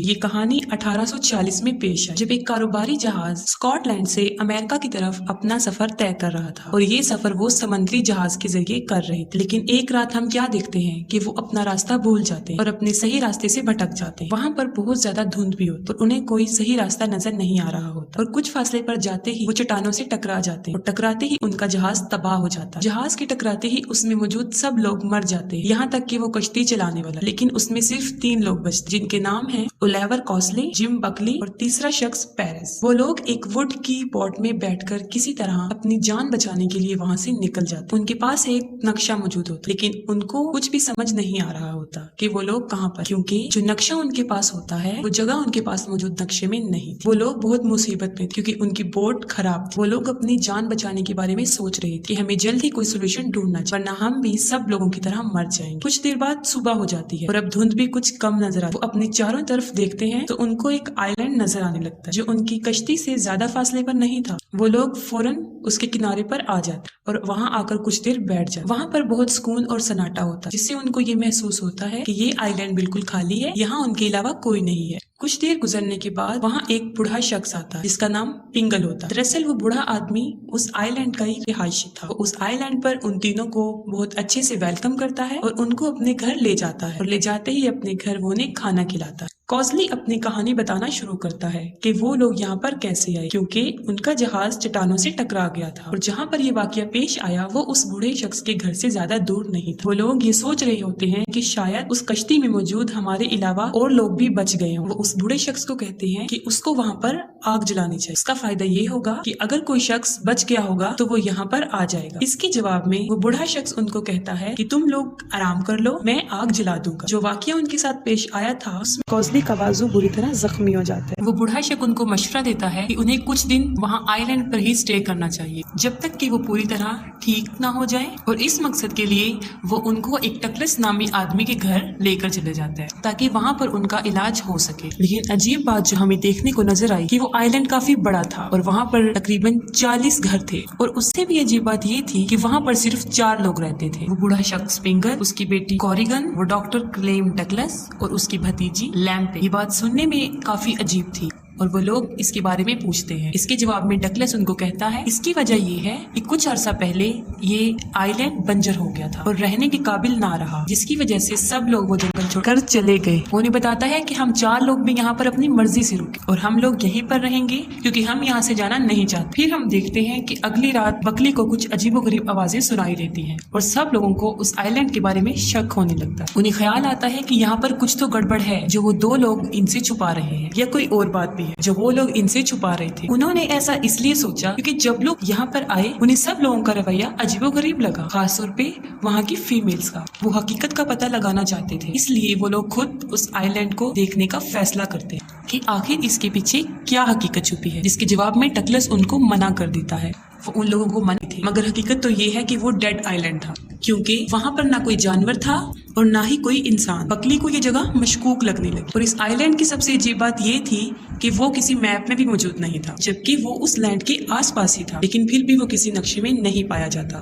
یہ کہانی 1840 میں پیش ہے جب ایک کاروباری جہاز اسکاٹ لینڈ سے امریکہ کی طرف اپنا سفر طے کر رہا تھا، اور یہ سفر وہ سمندری جہاز کے ذریعے کر رہے تھے۔ لیکن ایک رات ہم کیا دیکھتے ہیں کہ وہ اپنا راستہ بھول جاتے ہیں اور اپنے صحیح راستے سے بھٹک جاتے ہیں۔ وہاں پر بہت زیادہ دھند بھی ہوتی اور انہیں کوئی صحیح راستہ نظر نہیں آ رہا ہوتا، اور کچھ فاصلے پر جاتے ہی وہ چٹانوں سے ٹکرا جاتے ہیں، اور ٹکراتے ہی ان کا جہاز تباہ ہو جاتا ہے۔ جہاز کے ٹکراتے ہی اس میں موجود سب لوگ مر جاتے ہیں، یہاں تک کہ وہ کشتی چلانے والا، لیکن اس میں صرف 3 لوگ بچتے جن کے نام ہیں اولیور کوسلی، جم بکلی اور تیسرا شخص پیرس۔ وہ لوگ ایک ووڈ کی بوٹ میں بیٹھ کر کسی طرح اپنی جان بچانے کے لیے وہاں سے نکل جاتے۔ ان کے پاس ایک نقشہ موجود ہوتا، لیکن ان کو کچھ بھی سمجھ نہیں آ رہا ہوتا کہ وہ لوگ کہاں پر، کیونکہ جو نقشہ ان کے پاس ہوتا ہے وہ جگہ ان کے پاس موجود نقشے میں نہیں تھی۔ وہ لوگ بہت مصیبت میں تھے کیونکہ ان کی بوٹ خراب تھی۔ وہ لوگ اپنی جان بچانے کے بارے میں سوچ رہے تھے کہ ہمیں جلد ہی کوئی سولوشن ڈھونڈنا چاہیے، ورنہ ہم بھی سب لوگوں کی طرح مر جائیں گے۔ کچھ دیر بعد صبح ہو جاتی ہے اور اب دھند بھی کچھ کم نظر آتی ہے۔ وہ اپنے چاروں طرف دیکھتے ہیں تو ان کو ایک آئی لینڈ نظر آنے لگتا ہے جو ان کی کشتی سے زیادہ فاصلے پر نہیں تھا۔ وہ لوگ فوراً اس کے کنارے پر آ جاتے اور وہاں آ کر کچھ دیر بیٹھ جاتے۔ وہاں پر بہت سکون اور سناٹا ہوتا ہے، جس سے ان کو یہ محسوس ہوتا ہے کہ یہ آئی لینڈ بالکل خالی ہے، یہاں ان کے علاوہ کوئی نہیں ہے۔ کچھ دیر گزرنے کے بعد وہاں ایک بوڑھا شخص آتا ہے جس کا نام پنگل ہوتا ہے۔ دراصل وہ بوڑھا آدمی اس آئی لینڈ کا ہی رہائشی تھا۔ وہ اس آئی لینڈ پر ان تینوں کو بہت اچھے سے ویلکم کرتا ہے اور ان کو اپنے گھر لے جاتا ہے، اور لے جاتے ہی اپنے گھر وہ انہیں کھانا کھلاتا ہے۔ کوزلی اپنی کہانی بتانا شروع کرتا ہے کہ وہ لوگ یہاں پر کیسے آئے، کیونکہ ان کا جہاز چٹانوں سے ٹکرا گیا تھا، اور جہاں پر یہ واقعہ پیش آیا وہ اس بوڑھے شخص کے گھر سے زیادہ دور نہیں تھا۔ وہ لوگ یہ سوچ رہے ہوتے ہیں کہ شاید اس کشتی میں موجود ہمارے علاوہ اور لوگ بھی بچ گئے ہوں۔ وہ اس بوڑھے شخص کو کہتے ہیں کہ اس کو وہاں پر آگ جلانی چاہیے، اس کا فائدہ یہ ہوگا کہ اگر کوئی شخص بچ گیا ہوگا تو وہ یہاں پر آ جائے گا۔ اس کے جواب میں وہ بوڑھا شخص ان کو کہتا ہے کہ تم لوگ آرام کر لو، میں آگ جلا دوں گا۔ جو واقعہ ان کے ساتھ پیش آیا تھا اس میں کوزلی کا بازو بری طرح زخمی ہو جاتا ہے۔ وہ بوڑھا شخص ان کو مشورہ دیتا ہے کہ انہیں کچھ دن وہاں آئی لینڈ پر ہی اسٹے کرنا چاہیے جب تک کہ وہ پوری طرح ٹھیک نہ ہو جائے، اور اس مقصد کے لیے وہ ان کو ایک ٹکلس نامی آدمی کے گھر لے کر چلے جاتا ہے تاکہ وہاں پر ان کا علاج ہو سکے۔ لیکن عجیب بات جو ہمیں دیکھنے کو نظر آئی کہ وہ آئی لینڈ کافی بڑا تھا اور وہاں پر تقریباً 40 گھر تھے، اور اس سے بھی عجیب بات یہ تھی کہ وہاں پر صرف 4 لوگ رہتے تھے۔ وہ بوڑھا شخص پنگر، اس کی بیٹی کوریگن، وہ ڈاکٹر کلیم ڈگلس اور اس کی بھتیجی لیمپے۔ یہ بات سننے میں کافی عجیب تھی اور وہ لوگ اس کے بارے میں پوچھتے ہیں۔ اس کے جواب میں ڈگلس ان کو کہتا ہے اس کی وجہ یہ ہے کہ کچھ عرصہ پہلے یہ آئی لینڈ بنجر ہو گیا تھا اور رہنے کے قابل نہ رہا، جس کی وجہ سے سب لوگ وہ جنگل چھوڑ کر چلے گئے۔ وہ انہیں بتاتا ہے کہ ہم 4 لوگ بھی یہاں پر اپنی مرضی سے رکے اور ہم لوگ یہیں پر رہیں گے کیونکہ ہم یہاں سے جانا نہیں چاہتے۔ پھر ہم دیکھتے ہیں کہ اگلی رات بکلی کو کچھ عجیب و غریب آوازیں سنائی دیتی ہیں اور سب لوگوں کو اس آئی لینڈ کے بارے میں شک ہونے لگتا ہے۔ انہیں خیال آتا ہے کہ یہاں پر کچھ تو گڑبڑ ہے جو وہ 2 لوگ ان سے چھپا رہے ہیں، یا کوئی اور بات بھی ہے جو وہ لوگ ان سے چھپا رہے تھے۔ انہوں نے ایسا اس لیے سوچا کیونکہ جب لوگ یہاں پر آئے انہیں سب لوگوں کا رویہ عجیب و غریب لگا، خاص طور پہ وہاں کی فیمیلز کا۔ وہ حقیقت کا پتہ لگانا چاہتے تھے، اس لیے وہ لوگ خود اس آئی لینڈ کو دیکھنے کا فیصلہ کرتے ہیں کہ آخر اس کے پیچھے کیا حقیقت چھپی ہے، جس کے جواب میں ٹکلس ان کو منع کر دیتا ہے۔ وہ ان لوگوں کو منع تھے، مگر حقیقت تو یہ ہے کہ وہ ڈیڈ آئی لینڈ تھا، کیونکہ وہاں پر نہ کوئی جانور تھا اور نہ ہی کوئی انسان۔ بکلی کو یہ جگہ مشکوک لگنے لگی، اور اس آئی لینڈ کی سب سے عجیب بات یہ تھی کہ وہ کسی میپ میں بھی موجود نہیں تھا، جبکہ وہ اس لینڈ کے آس پاس ہی تھا، لیکن پھر بھی وہ کسی نقشے میں نہیں پایا جاتا۔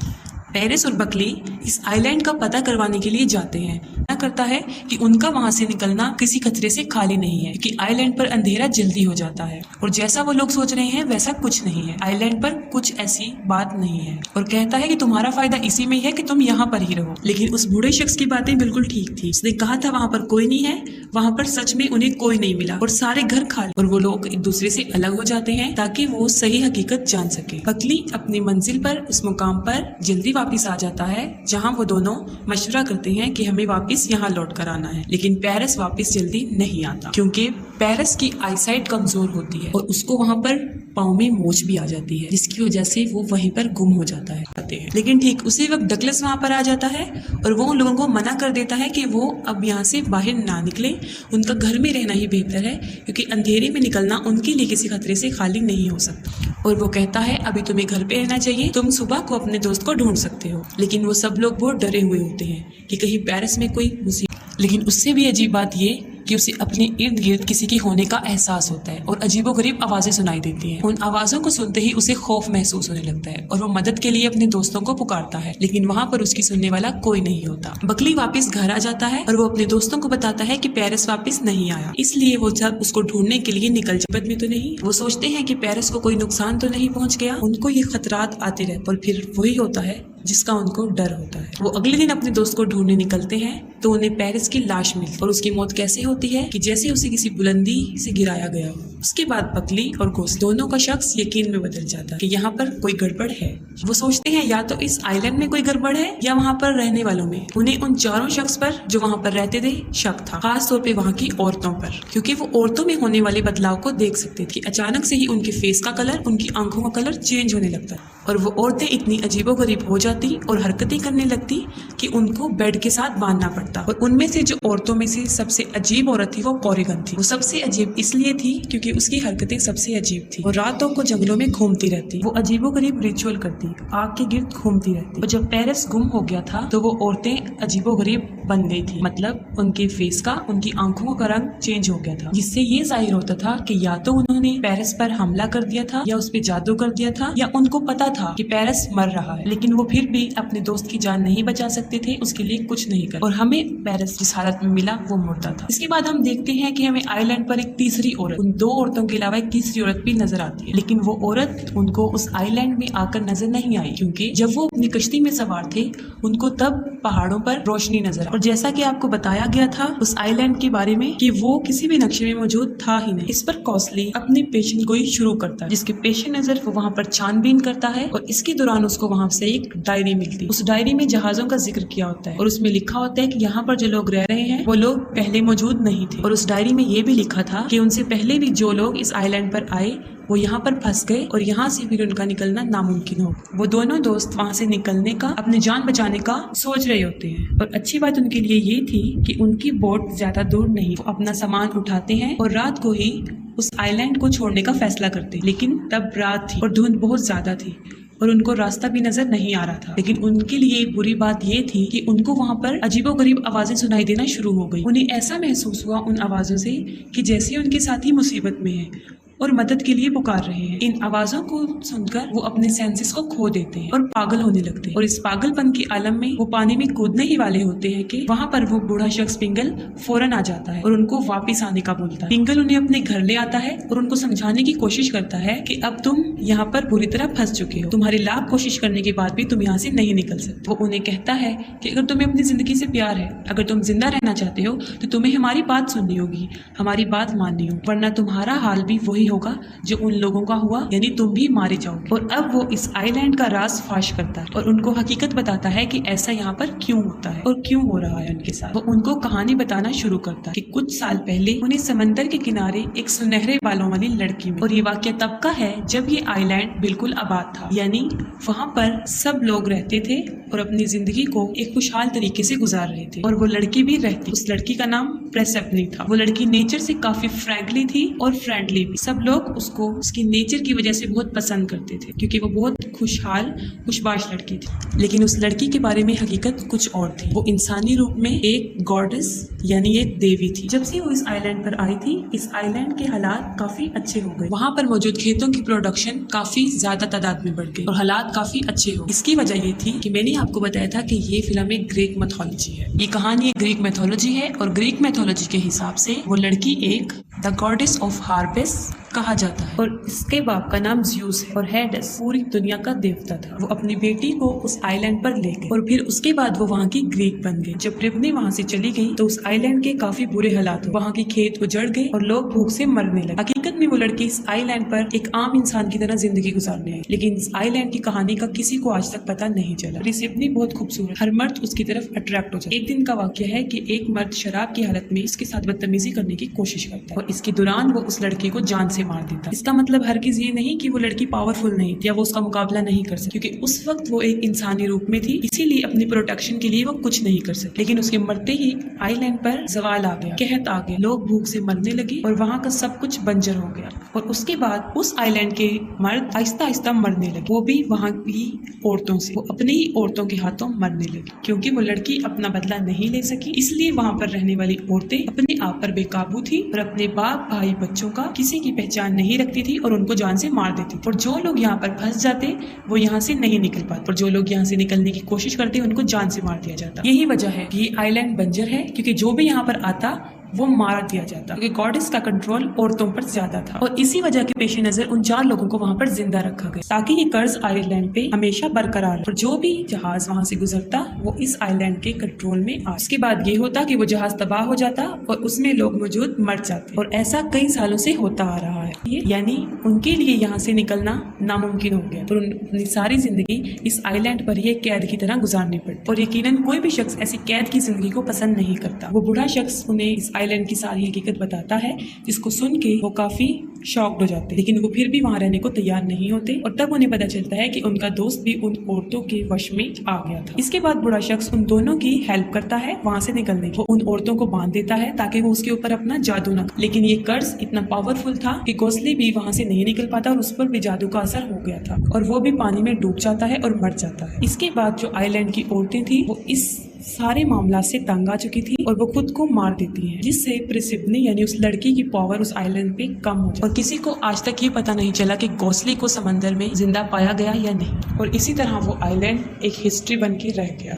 پیرس اور بکلی اس آئی لینڈ کا پتہ کروانے کے لیے جاتے ہیں، کرتا ہے کہ ان کا وہاں سے نکلنا کسی خطرے سے خالی نہیں ہے کہ آئی لینڈ پر اندھیرا جلدی ہو جاتا ہے، اور جیسا وہ لوگ سوچ رہے ہیں ویسا کچھ نہیں ہے، آئی لینڈ پر کچھ ایسی بات نہیں ہے، اور کہتا ہے کہ تمہارا فائدہ اسی میں ہے کہ تم یہاں پر ہی رہو۔ لیکن اس بوڑھے شخص کی باتیں بالکل ٹھیک تھی، اس نے کہا تھا وہاں پر کوئی نہیں ہے، وہاں پر سچ میں انہیں کوئی نہیں ملا اور سارے گھر خالی، اور وہ لوگ ایک دوسرے سے الگ ہو جاتے ہیں تاکہ وہ صحیح حقیقت جان سکے۔ بکلی اپنی منزل پر اس مقام پر جلدی واپس آ جاتا ہے جہاں وہ دونوں مشورہ کرتے ہیں کہ ہمیں واپس یہاں لوٹ کر آنا ہے، لیکن پیرس واپس جلدی نہیں آتا کیونکہ پیرس کی آئی سائٹ کمزور ہوتی ہے اور اس کو وہاں پر پاؤں میں موچ بھی آ جاتی ہے، جس کی وجہ سے وہ وہیں پر گم ہو جاتا ہے۔ لیکن ٹھیک اسی وقت ڈگلس وہاں پر آ جاتا ہے اور وہ ان لوگوں کو منع کر دیتا ہے کہ وہ اب یہاں سے باہر نہ نکلے، ان کا گھر میں رہنا ہی بہتر ہے کیونکہ اندھیرے میں نکلنا ان کے لیے کسی خطرے سے خالی نہیں ہو سکتا، اور وہ کہتا ہے ابھی تمہیں گھر پہ رہنا چاہیے، تم صبح کو اپنے دوست کو ڈھونڈ سکتے ہو۔ لیکن وہ سب لوگ بہت ڈرے ہوئے ہوتے ہیں کہ کہیں پیرس میں کوئی مصیبت، لیکن اس سے بھی عجیب بات یہ کہ اسے اپنے ارد گرد کسی کے ہونے کا احساس ہوتا ہے اور عجیب و غریب آوازیں سنائی دیتی ہیں۔ ان آوازوں کو سنتے ہی اسے خوف محسوس ہونے لگتا ہے اور وہ مدد کے لیے اپنے دوستوں کو پکارتا ہے، لیکن وہاں پر اس کی سننے والا کوئی نہیں ہوتا۔ بکلی واپس گھر آ جاتا ہے اور وہ اپنے دوستوں کو بتاتا ہے کہ پیرس واپس نہیں آیا، اس لیے وہ جب اس کو ڈھونڈنے کے لیے نکل جائے میں تو نہیں۔ وہ سوچتے ہیں کہ پیرس کو کوئی نقصان تو نہیں پہنچ گیا۔ ان کو یہ خطرات آتے رہتے اور پھر وہی ہوتا ہے جس کا ان کو ڈر ہوتا ہے۔ وہ اگلے دن اپنے دوست کو ڈھونڈنے نکلتے ہیں تو انہیں پیرس کی لاش ملتی اور اس کی موت کیسے ہوتی ہے کہ جیسے اسے کسی بلندی سے گرایا گیا ہو۔ اس کے بعد بکلی اور گوسٹ دونوں کا شخص یقین میں بدل جاتا ہے کہ یہاں پر کوئی گڑبڑ ہے۔ وہ سوچتے ہیں یا تو اس آئی لینڈ میں کوئی گڑبڑ ہے یا وہاں پر رہنے والوں میں۔ انہیں ان چاروں شخص پر جو وہاں پر رہتے تھے شک تھا، خاص طور پہ وہاں کی عورتوں پر، کیونکہ وہ عورتوں میں ہونے والے بدلاؤ کو دیکھ سکتے تھے۔ اچانک سے ہی ان کے فیس کا کلر، ان کی آنکھوں کا کلر چینج ہونے لگتا ہے اور وہ عورتیں اتنی عجیب و غریب ہو جاتی اور حرکتیں کرنے لگتی کہ ان کو بیڈ کے ساتھ باندھنا پڑتا۔ اور ان میں سے جو عورتوں میں سے سب سے عجیب عورت تھی وہ کوریگن تھی۔ وہ سب سے عجیب اس لیے تھی کیونکہ اس کی حرکتیں سب سے عجیب تھی اور راتوں کو جنگلوں میں گھومتی رہتی۔ وہ عجیب و غریب ریچول کرتی، آگ کے گرد گھومتی رہتی۔ اور جب پیرس گم ہو گیا تھا تو وہ عورتیں عجیب و غریب بن گئی تھی، مطلب ان کے فیس کا، ان کی آنکھوں کا رنگ چینج ہو گیا تھا، جس سے یہ ظاہر ہوتا تھا کہ یا تو انہوں نے پیرس پر حملہ کر دیا تھا یا اس پہ جادو کر دیا تھا یا ان کو پتا تھا کہ پیرس مر رہا ہے، لیکن وہ پھر بھی اپنے دوست کی جان نہیں بچا سکتے تھے، اس کے لیے کچھ نہیں کر۔ اور ہمیں پیرس جس حالت میں ملا وہ مردہ تھا۔ اس کے بعد ہم دیکھتے ہیں کہ ہمیں آئی لینڈ پر ایک تیسری عورت، ان دو عورتوں کے علاوہ ایک تیسری عورت بھی نظر آتی ہے، لیکن وہ عورت ان کو اس آئی لینڈ میں آ کر نظر نہیں آئی، کیونکہ جب وہ اپنی کشتی میں سوار تھے ان کو تب پہاڑوں پر روشنی نظر آئی۔ اور جیسا کہ آپ کو بتایا گیا تھا اس آئی لینڈ کے بارے میں کہ وہ کسی بھی نقشے میں موجود تھا ہی نہیں۔ اس پر کوسلی اپنی پیشن گوئی شروع کرتا ہے، جس کے پیش نظر وہ وہاں پر چھان بین کرتا ہے اور اس کے دوران اس کو وہاں سے ایک ڈائری ملتی۔ اس ڈائری میں جہازوں کا ذکر کیا ہوتا ہے اور اس میں لکھا ہوتا ہے کہ یہاں پر جو لوگ رہ رہے ہیں وہ لوگ پہلے موجود نہیں تھے، اور اس ڈائری میں یہ بھی لکھا تھا کہ ان سے پہلے بھی جو لوگ اس آئی لینڈ پر آئے وہ یہاں پر پھنس گئے اور یہاں سے پھر ان کا نکلنا ناممکن ہو۔ وہ دونوں دوست وہاں سے نکلنے کا، اپنی جان بچانے کا سوچ رہے ہوتے ہیں، اور اچھی بات ان کے لیے یہ تھی کہ ان کی بوٹ زیادہ دور نہیں۔ وہ اپنا سامان اٹھاتے ہیں اور رات کو ہی اس آئی لینڈ کو چھوڑنے کا فیصلہ کرتے، لیکن تب رات تھی اور دھند بہت زیادہ تھی اور ان کو راستہ بھی نظر نہیں آ رہا تھا۔ لیکن ان کے لیے بری بات یہ تھی کہ ان کو وہاں پر عجیب و غریب آوازیں سنائی دینا شروع ہو گئی۔ انہیں ایسا محسوس ہوا ان آوازوں سے کہ جیسے ان کے ساتھی مصیبت میں ہیں اور مدد کے لیے پکار رہے ہیں۔ ان آوازوں کو سن کر وہ اپنے سینسز کو کھو دیتے ہیں اور پاگل ہونے لگتے ہیں، اور اس پاگل پن کے عالم میں وہ پانی میں کودنے ہی والے ہوتے ہیں کہ وہاں پر وہ بوڑھا شخص پنگل فوراً آ جاتا ہے اور ان کو واپس آنے کا بولتا ہے۔ پنگل انہیں اپنے گھر لے آتا ہے اور ان کو سمجھانے کی کوشش کرتا ہے کہ اب تم یہاں پر بری طرح پھنس چکے ہو، تمہاری لاکھ کوشش کرنے کے بعد بھی تم یہاں سے نہیں نکل سکتے۔ وہ انہیں کہتا ہے کہ اگر تمہیں اپنی زندگی سے پیار ہے، اگر تم زندہ رہنا چاہتے ہو تو تمہیں ہماری بات سننی ہوگی، ہماری بات ماننی ہوگی، ورنہ تمہارا حال بھی وہی ہوگا جو ان لوگوں کا ہوا، یعنی تم بھی مارے جاؤ گے۔ اور اب وہ اس آئی لینڈ کا راز فاش کرتا ہے اور ان کو حقیقت بتاتا ہے کہ ایسا یہاں پر کیوں ہوتا ہے اور کیوں ہو رہا ہے ان کے ساتھ۔ وہ ان کو کہانی بتانا شروع کرتا ہے کہ کچھ سال پہلے انہیں سمندر کے کنارے ایک سنہرے بالوں والی لڑکی ملی، اور یہ واقعہ تب کا ہے جب یہ آئی لینڈ بالکل آباد تھا، یعنی وہاں پر سب لوگ رہتے تھے اور اپنی زندگی کو ایک خوشحال طریقے سے گزار رہے تھے، اور وہ لڑکی بھی رہتی۔ اس لڑکی کا نام پریسپنی تھا۔ وہ لڑکی نیچر سے کافی فرینکلی تھی اور فرینڈلی بھی۔ سب لوگ اس کو اس کی نیچر کی وجہ سے بہت پسند کرتے تھے کیونکہ وہ بہت خوشحال خوشباش لڑکی تھی، لیکن اس لڑکی کے بارے میں حقیقت کچھ اور تھی۔ وہ انسانی روپ میں ایک گاڈس یعنی ایک دیوی تھی۔ جب سے وہ اس آئی لینڈ پر آئی تھی اس آئی لینڈ کے حالات کافی اچھے ہو گئے، وہاں پر موجود کھیتوں کی پروڈکشن کافی زیادہ تعداد میں بڑھ گئی اور حالات کافی اچھے ہو۔ اس کی وجہ یہ تھی کہ میں نے آپ کو بتایا تھا کہ یہ فلم ایک گریک میتھولوجی ہے، یہ کہانی ایک گریک میتھولوجی ہے، اور گریک میتھولوجی کے حساب سے وہ لڑکی ایک دا گاڈس آف ہارپس کہا جاتا ہے، اور اس کے باپ کا نام زیوس ہے، اور ہیڈس پوری دنیا کا دیوتا تھا۔ وہ اپنی بیٹی کو اس آئی لینڈ پر لے گئے اور پھر اس کے بعد وہ وہاں کی گریک بن گئی۔ جب ربنی وہاں سے چلی گئی تو اس آئی لینڈ کے کافی برے حالات ہوئے، وہاں کے کھیت اجڑ گئے اور لوگ بھوک سے مرنے لگے۔ حقیقت میں وہ لڑکی اس آئی لینڈ پر ایک عام انسان کی طرح زندگی گزارنے آئی، لیکن اس آئی لینڈ کی کہانی کا کسی کو آج تک پتہ نہیں چلا۔ ربنی بہت خوبصورت، ہر مرد اس کی طرف اٹریکٹ ہو جاتا ہے۔ ایک دن کا واقعہ ہے کہ ایک مرد شراب کی حالت میں اس کے ساتھ بدتمیزی کرنے کی کوشش کرتا ہے، اور اس کے دوران وہ اس لڑکی کو جان سے مار دیتا. اس کا مطلب ہرگز یہ نہیں کہ وہ لڑکی پاورفل نہیں یا وہ اس کا مقابلہ نہیں کر سکتی، کیونکہ اس وقت وہ ایک انسانی روپ میں تھی، اسی لیے اپنی پروٹیکشن کے لیے وہ کچھ نہیں کر سکتی. لیکن اس کے مرتے ہی آئی لینڈ پر زوال آ گیا، قحط آ گیا، لوگ بھوک سے مرنے لگے اور وہاں کا سب کچھ بنجر ہو گیا. اور اس کے بعد اس آئی لینڈ کے مرد آہستہ آہستہ مرنے لگے، وہ بھی وہاں کی عورتوں سے، وہ اپنی ہی عورتوں کے ہاتھوں مرنے لگی. کیونکہ وہ لڑکی اپنا بدلہ نہیں لے سکی، اس لیے وہاں پر رہنے والی عورتیں اپنے آپ پر بے قابو تھی اور اپنے باپ بھائی بچوں کا کسی کی پہچان نہیں رکھتی تھی اور ان کو جان سے مار دیتی تھی. اور جو لوگ یہاں پر پھنس جاتے وہ یہاں سے نہیں نکل پاتے، اور جو لوگ یہاں سے نکلنے کی کوشش کرتے ان کو جان سے مار دیا جاتا. یہی وجہ ہے کہ یہ آئی لینڈ بنجر ہے، کیونکہ جو بھی یہاں پر آتا وہ مار دیا جاتا، کیونکہ گاڈس کا کنٹرول عورتوں پر زیادہ تھا. اور اسی وجہ کے پیش نظر ان 4 لوگوں کو وہاں پر زندہ رکھا گیا تاکہ یہ قرض آئی لینڈ پہ ہمیشہ برقرار رہے، اور جو بھی جہاز وہاں سے گزرتا وہ اس آئی لینڈ کے کنٹرول میں آ. اس کے بعد یہ ہوتا کہ وہ جہاز تباہ ہو جاتا اور اس میں لوگ موجود مر جاتے، اور ایسا کئی سالوں سے ہوتا آ رہا ہے. یعنی ان کے لیے یہاں سے نکلنا ناممکن ہو گیا، اور اپنی ساری زندگی اس آئی لینڈ پر ہی قید کی طرح گزارنی پڑی. اور یقیناً کوئی بھی شخص ایسی قید کی زندگی کو پسند نہیں کرتا. وہ بوڑھا شخص انہیں اس آئی لینڈ کی ساری حقیقت بتاتا ہے، جس کو سن کے وہ کافی شاکڈ ہو جاتے، لیکن وہ پھر بھی وہاں رہنے کو تیار نہیں ہوتے. اور تب انہیں پتہ چلتا ہے کہ ان کا دوست بھی ان عورتوں کے وش میں آ گیا تھا. اس کے بعد بڑا شخص ان دونوں کی ہیلپ کرتا ہے وہاں سے نکلنے کی. وہ ان عورتوں کو باندھ دیتا ہے تاکہ وہ اس کے اوپر اپنا جادو نہ کرے. لیکن یہ قرض اتنا پاورفل تھا کہ گوسلی بھی وہاں سے نہیں نکل پاتا اور اس پر بھی جادو کا اثر ہو گیا تھا، اور وہ بھی پانی میں ڈوب جاتا ہے اور مر جاتا ہے. اس کے بعد جو آئی لینڈ کی عورتیں تھیں وہ اس سارے معاملات سے تنگ آ چکی تھی اور وہ خود کو مار دیتی ہیں، جس سے پرسیبنی یعنی اس لڑکی کی پاور اس آئی لینڈ پہ کم ہو جاتی. اور کسی کو آج تک یہ پتہ نہیں چلا کہ گوسلی کو سمندر میں زندہ پایا گیا یا نہیں، اور اسی طرح وہ آئی لینڈ ایک ہسٹری بن کے رہ گیا.